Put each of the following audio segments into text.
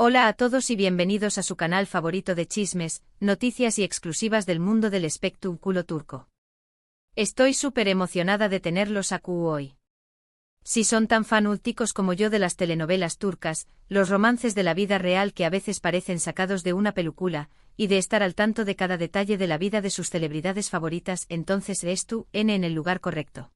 Hola a todos y bienvenidos a su canal favorito de chismes, noticias y exclusivas del mundo del espectáculo turco. Estoy súper emocionada de tenerlos aquí hoy. Si son tan fanáticos como yo de las telenovelas turcas, los romances de la vida real que a veces parecen sacados de una película, y de estar al tanto de cada detalle de la vida de sus celebridades favoritas, entonces eres tú en el lugar correcto.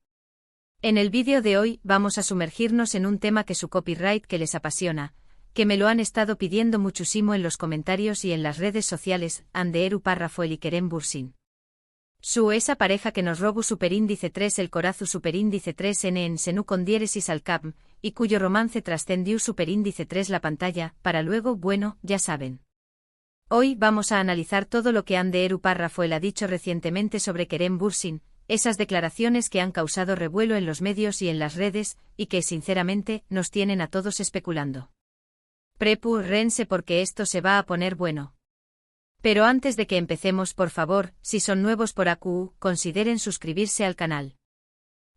En el vídeo de hoy vamos a sumergirnos en un tema que su copyright que les apasiona, que me lo han estado pidiendo muchísimo en los comentarios y en las redes sociales, Hande Erol Rafael y Kerem Bürsin. Esa pareja que nos robó superíndice 3 el corazu superíndice 3 en Senu con diéresis al cap, y cuyo romance trascendió superíndice 3 la pantalla, para luego, bueno, ya saben. Hoy vamos a analizar todo lo que Hande Erol Rafael ha dicho recientemente sobre Kerem Bürsin, esas declaraciones que han causado revuelo en los medios y en las redes, y que sinceramente nos tienen a todos especulando. Prepárense porque esto se va a poner bueno. Pero antes de que empecemos, por favor, si son nuevos por aquí, consideren suscribirse al canal.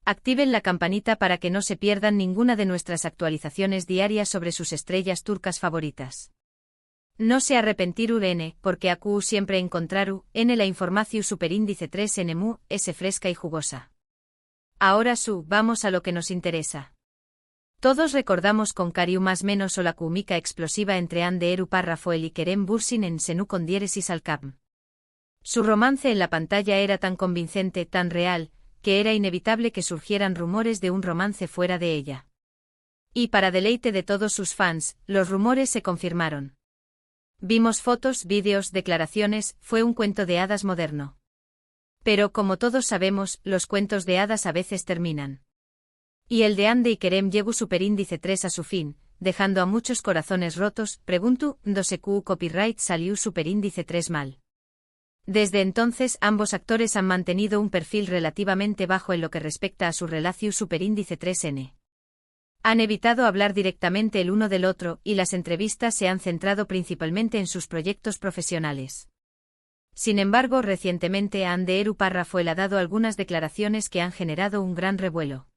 Activen la campanita para que no se pierdan ninguna de nuestras actualizaciones diarias sobre sus estrellas turcas favoritas. No se arrepentirán, porque aquí siempre encontrarán la información superíndice 3 es fresca y jugosa. Ahora vamos a lo que nos interesa. Todos recordamos con cariño más menos o la química explosiva entre Hande Erol Rafael y Kerem Bürsin en Senu con diéresis al cap. Su romance en la pantalla era tan convincente, tan real, que era inevitable que surgieran rumores de un romance fuera de ella. Y para deleite de todos sus fans, los rumores se confirmaron. Vimos fotos, vídeos, declaraciones, fue un cuento de hadas moderno. Pero como todos sabemos, los cuentos de hadas a veces terminan. Y el de Hande y Kerem llegó superíndice 3 a su fin, dejando a muchos corazones rotos. Pregunto, ¿dónde copyright salió superíndice 3 mal? Desde entonces ambos actores han mantenido un perfil relativamente bajo en lo que respecta a su relación superíndice 3n. Han evitado hablar directamente el uno del otro y las entrevistas se han centrado principalmente en sus proyectos profesionales. Sin embargo, recientemente Hande Erol Rafael ha dado algunas declaraciones que han generado un gran revuelo.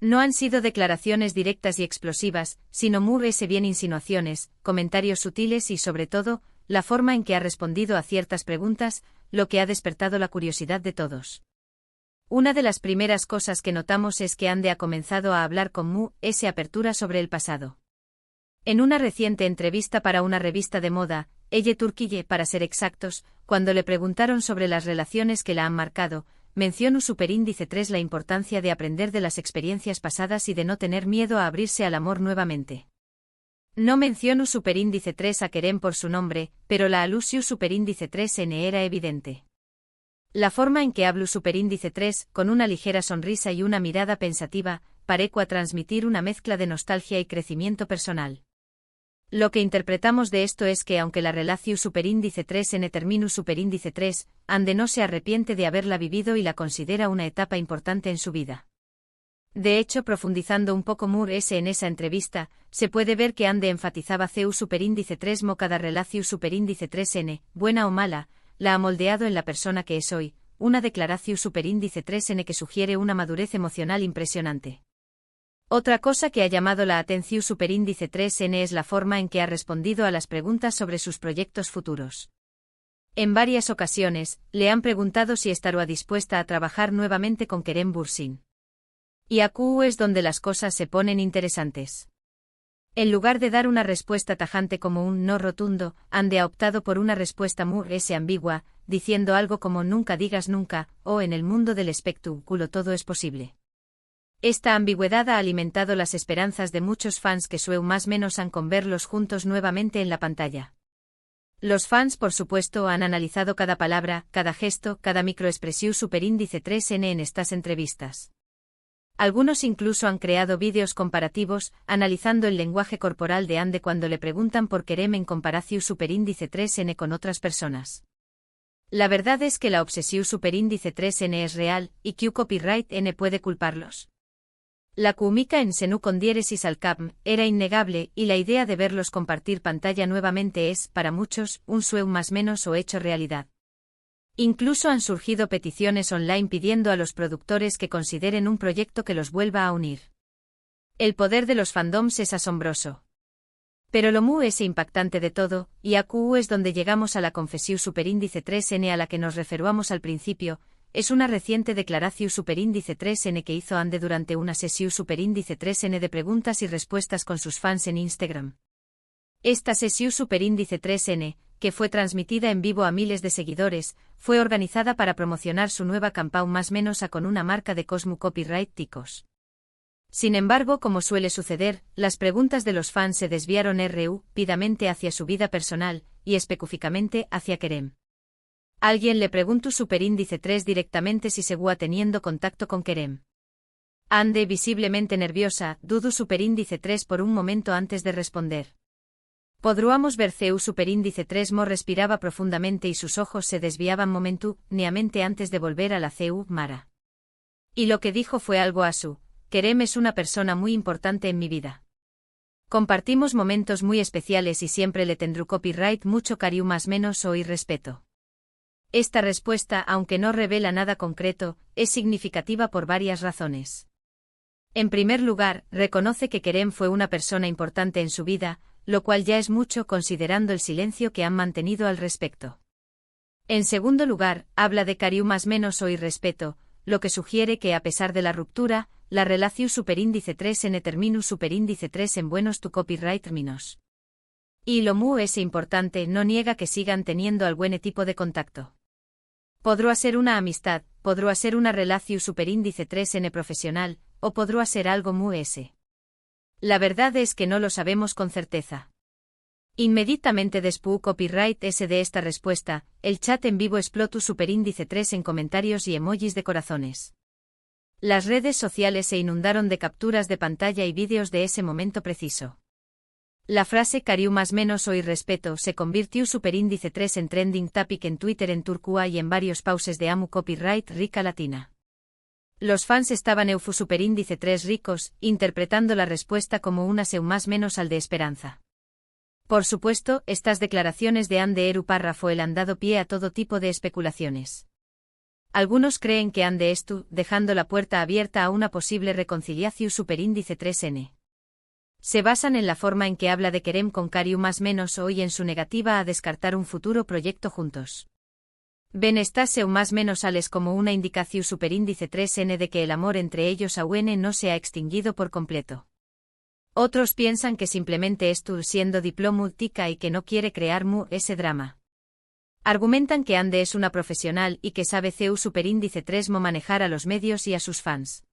No han sido declaraciones directas y explosivas, sino bien insinuaciones, comentarios sutiles y sobre todo, la forma en que ha respondido a ciertas preguntas, lo que ha despertado la curiosidad de todos. Una de las primeras cosas que notamos es que Hande ha comenzado a hablar con apertura sobre el pasado. En una reciente entrevista para una revista de moda, Elle Turquille para ser exactos, cuando le preguntaron sobre las relaciones que la han marcado, mencionó superíndice 3 la importancia de aprender de las experiencias pasadas y de no tener miedo a abrirse al amor nuevamente. No mencionó superíndice 3 a Kerem por su nombre, pero la alusión superíndice 3n era evidente. La forma en que habló superíndice 3, con una ligera sonrisa y una mirada pensativa, pareció a transmitir una mezcla de nostalgia y crecimiento personal. Lo que interpretamos de esto es que aunque la relación superíndice 3n terminó superíndice 3, Hande no se arrepiente de haberla vivido y la considera una etapa importante en su vida. De hecho, profundizando un poco en esa entrevista, se puede ver que Hande enfatizaba superíndice 3 cada relación superíndice 3n, buena o mala, la ha moldeado en la persona que es hoy, una declaración superíndice 3n que sugiere una madurez emocional impresionante. Otra cosa que ha llamado la atención superíndice 3n es la forma en que ha respondido a las preguntas sobre sus proyectos futuros. En varias ocasiones, le han preguntado si estará dispuesta a trabajar nuevamente con Kerem Bürsin. Y aquí es donde las cosas se ponen interesantes. En lugar de dar una respuesta tajante como un no rotundo, Hande ha optado por una respuesta ambigua, diciendo algo como nunca digas nunca, o en el mundo del espectáculo todo es posible. Esta ambigüedad ha alimentado las esperanzas de muchos fans que más menos han con verlos juntos nuevamente en la pantalla. Los fans, por supuesto, han analizado cada palabra, cada gesto, cada microexpresión superíndice 3n en estas entrevistas. Algunos incluso han creado vídeos comparativos, analizando el lenguaje corporal de Hande cuando le preguntan por Kerem en comparación superíndice 3n con otras personas. La verdad es que la obsesión superíndice 3n es real, y que copyright n puede culparlos. La química en Senu con diéresis al cap era innegable y la idea de verlos compartir pantalla nuevamente es, para muchos, un sueño más menos o hecho realidad. Incluso han surgido peticiones online pidiendo a los productores que consideren un proyecto que los vuelva a unir. El poder de los fandoms es asombroso. Pero lo mu es impactante de todo, y AQU es donde llegamos a la confesión superíndice 3N a la que nos referuamos al principio, es una reciente declaración superíndice 3N que hizo Ande durante una sesión superíndice 3N de preguntas y respuestas con sus fans en Instagram. Esta sesión superíndice 3N, que fue transmitida en vivo a miles de seguidores, fue organizada para promocionar su nueva campaña más menos a con una marca de Cosmo Copyright Ticos. Sin embargo, como suele suceder, las preguntas de los fans se desviaron rápidamente hacia su vida personal, y específicamente hacia Kerem. Alguien le preguntó superíndice 3 directamente si seguía teniendo contacto con Kerem. Ande, visiblemente nerviosa, dudó superíndice 3 por un momento antes de responder. Podríamos ver CU superíndice 3 mo respiraba profundamente y sus ojos se desviaban momentáneamente antes de volver a la CU Mara. Y lo que dijo fue algo así: Kerem es una persona muy importante en mi vida. Compartimos momentos muy especiales y siempre le tendré copyright mucho cariño más menos o y respeto. Esta respuesta, aunque no revela nada concreto, es significativa por varias razones. En primer lugar, reconoce que Kerem fue una persona importante en su vida, lo cual ya es mucho considerando el silencio que han mantenido al respecto. En segundo lugar, habla de cariño más menos o y respeto, lo que sugiere que a pesar de la ruptura, la relación superíndice 3 en terminus superíndice 3 en buenos tu copyright términos. Y lo mu es importante no niega que sigan teniendo algún tipo de contacto. Podrá ser una amistad, podrá ser una relación superíndice 3N profesional, o podrá ser algo mu s. La verdad es que no lo sabemos con certeza. Inmediatamente después copyright S de esta respuesta, el chat en vivo explotó superíndice 3 en comentarios y emojis de corazones. Las redes sociales se inundaron de capturas de pantalla y vídeos de ese momento preciso. La frase cariño más menos o y respeto se convirtió superíndice 3 en trending topic en Twitter en Turquía y en varios pauses de AMU Copyright Rica Latina. Los fans estaban eufu superíndice 3 ricos, interpretando la respuesta como una seu más menos al de esperanza. Por supuesto, estas declaraciones de Ande Eru párrafo el han dado pie a todo tipo de especulaciones. Algunos creen que Ande estu, dejando la puerta abierta a una posible reconciliación superíndice 3N. Se basan en la forma en que habla de Kerem con cariño más menos o y en su negativa a descartar un futuro proyecto juntos. Ven estas seu más menos ales como una indicación superíndice 3N de que el amor entre ellos aún no se ha extinguido por completo. Otros piensan que simplemente estu siendo diplomútica y que no quiere crear ese drama. Argumentan que Ande es una profesional y que sabe CU superíndice 3 mo manejar a los medios y a sus fans.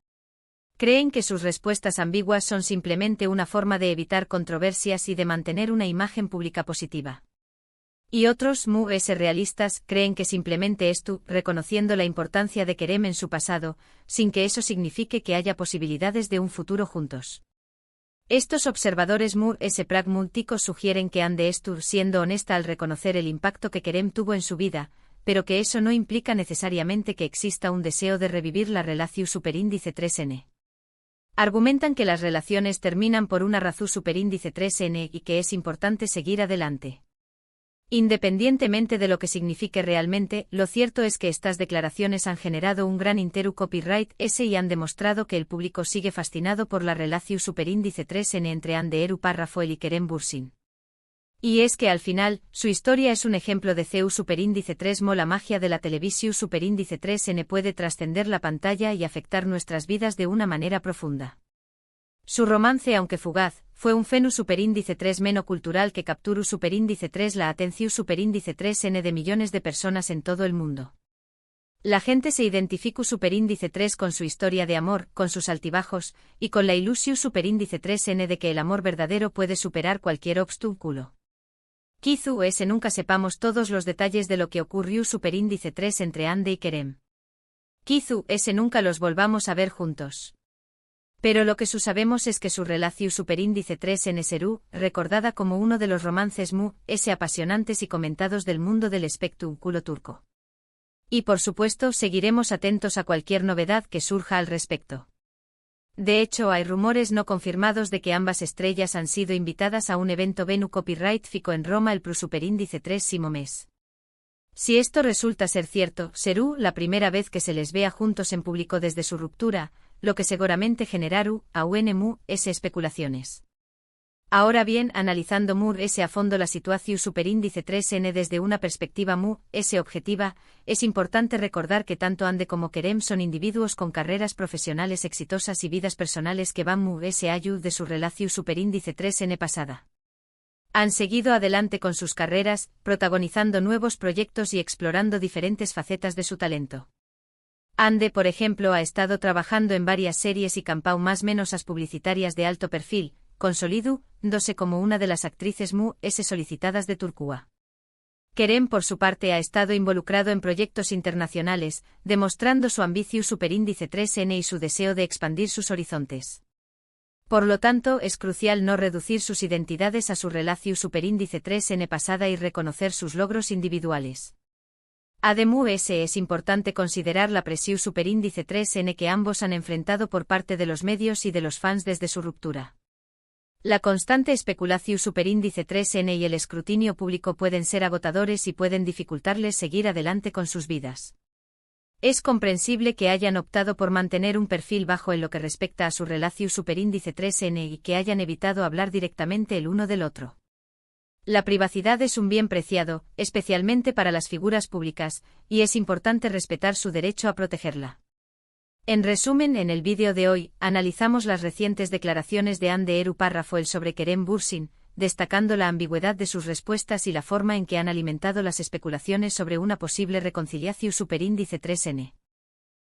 Creen que sus respuestas ambiguas son simplemente una forma de evitar controversias y de mantener una imagen pública positiva. Y otros, ese realistas, creen que simplemente estu, reconociendo la importancia de Kerem en su pasado, sin que eso signifique que haya posibilidades de un futuro juntos. Estos observadores ese pragmáticos sugieren que Ande estu siendo honesta al reconocer el impacto que Kerem tuvo en su vida, pero que eso no implica necesariamente que exista un deseo de revivir la relación superíndice 3N. Argumentan que las relaciones terminan por una razón superíndice 3N y que es importante seguir adelante. Independientemente de lo que signifique realmente, lo cierto es que estas declaraciones han generado un gran interu copyright S y han demostrado que el público sigue fascinado por la relación superíndice 3N entre Ande Eru párrafo y Kerem Bürsin. Y es que al final, su historia es un ejemplo de CU superíndice 3 mo la magia de la televisión superíndice 3N puede trascender la pantalla y afectar nuestras vidas de una manera profunda. Su romance, aunque fugaz, fue un fenómeno superíndice 3 meno cultural que capturó superíndice 3 la atención superíndice 3N de millones de personas en todo el mundo. La gente se identificó superíndice 3 con su historia de amor, con sus altibajos, y con la ilusión superíndice 3N de que el amor verdadero puede superar cualquier obstáculo. Quizás nunca sepamos todos los detalles de lo que ocurrió superíndice 3 entre Ande y Kerem. Quizás nunca los volvamos a ver juntos. Pero lo que sabemos es que su relación superíndice 3N será recordada como uno de los romances apasionantes y comentados del mundo del espectáculo turco. Y por supuesto seguiremos atentos a cualquier novedad que surja al respecto. De hecho, hay rumores no confirmados de que ambas estrellas han sido invitadas a un evento Venu Copyright Fico en Roma el superíndice 3 mes. Si esto resulta ser cierto, será la primera vez que se les vea juntos en público desde su ruptura, lo que seguramente generará aún especulaciones. Ahora bien, analizando mu-s a fondo la situación superíndice 3n desde una perspectiva mu-s objetiva, es importante recordar que tanto Ande como Kerem son individuos con carreras profesionales exitosas y vidas personales que van mu-s ayud de su relación superíndice 3n pasada. Han seguido adelante con sus carreras, protagonizando nuevos proyectos y explorando diferentes facetas de su talento. Ande, por ejemplo, ha estado trabajando en varias series y campau más menos publicitarias de alto perfil, consolidándose como una de las actrices mu-s solicitadas de Turquía. Kerem, por su parte, ha estado involucrado en proyectos internacionales, demostrando su ambición superíndice 3n y su deseo de expandir sus horizontes. Por lo tanto, es crucial no reducir sus identidades a su relación superíndice 3n pasada y reconocer sus logros individuales. Además, es importante considerar la presión superíndice 3n que ambos han enfrentado por parte de los medios y de los fans desde su ruptura. La constante especulación superíndice 3n y el escrutinio público pueden ser agotadores y pueden dificultarles seguir adelante con sus vidas. Es comprensible que hayan optado por mantener un perfil bajo en lo que respecta a su relación superíndice 3n y que hayan evitado hablar directamente el uno del otro. La privacidad es un bien preciado, especialmente para las figuras públicas, y es importante respetar su derecho a protegerla. En resumen, en el vídeo de hoy, analizamos las recientes declaraciones de Hande Erçel sobre Kerem Bürsin, destacando la ambigüedad de sus respuestas y la forma en que han alimentado las especulaciones sobre una posible reconciliación superíndice 3n.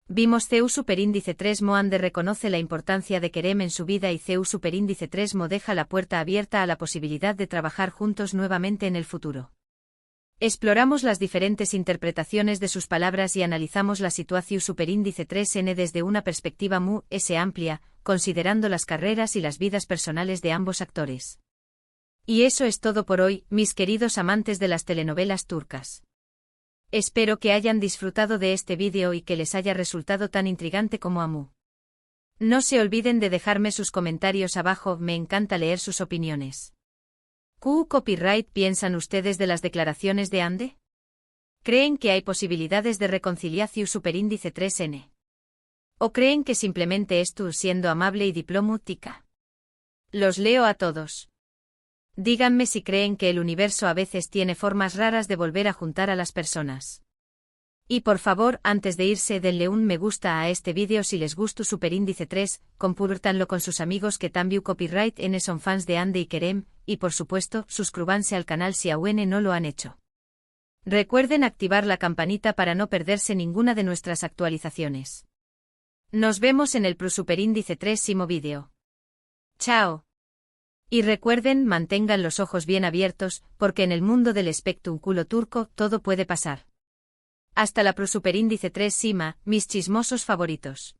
Vimos CEU superíndice 3mo Hande reconoce la importancia de Kerem en su vida y CEU superíndice 3mo deja la puerta abierta a la posibilidad de trabajar juntos nuevamente en el futuro. Exploramos las diferentes interpretaciones de sus palabras y analizamos la situación superíndice 3n desde una perspectiva mu-s amplia, considerando las carreras y las vidas personales de ambos actores. Y eso es todo por hoy, mis queridos amantes de las telenovelas turcas. Espero que hayan disfrutado de este vídeo y que les haya resultado tan intrigante como a mí. No se olviden de dejarme sus comentarios abajo, me encanta leer sus opiniones. ¿Qué copyright piensan ustedes de las declaraciones de Hande? ¿Creen que hay posibilidades de reconciliación superíndice 3n? ¿O creen que simplemente es tú siendo amable y diplomática? Los leo a todos. Díganme si creen que el universo a veces tiene formas raras de volver a juntar a las personas. Y por favor, antes de irse, denle un me gusta a este vídeo si les gustó superíndice 3, compártanlo con sus amigos que también copyright n son fans de Hande y Kerem, y por supuesto, suscríbanse al canal si aún no lo han hecho. Recuerden activar la campanita para no perderse ninguna de nuestras actualizaciones. Nos vemos en el superíndice 3mo vídeo. Chao. Y recuerden, mantengan los ojos bien abiertos, porque en el mundo del espectáculo turco todo puede pasar. Hasta la superíndice 3 Sima, mis chismosos favoritos.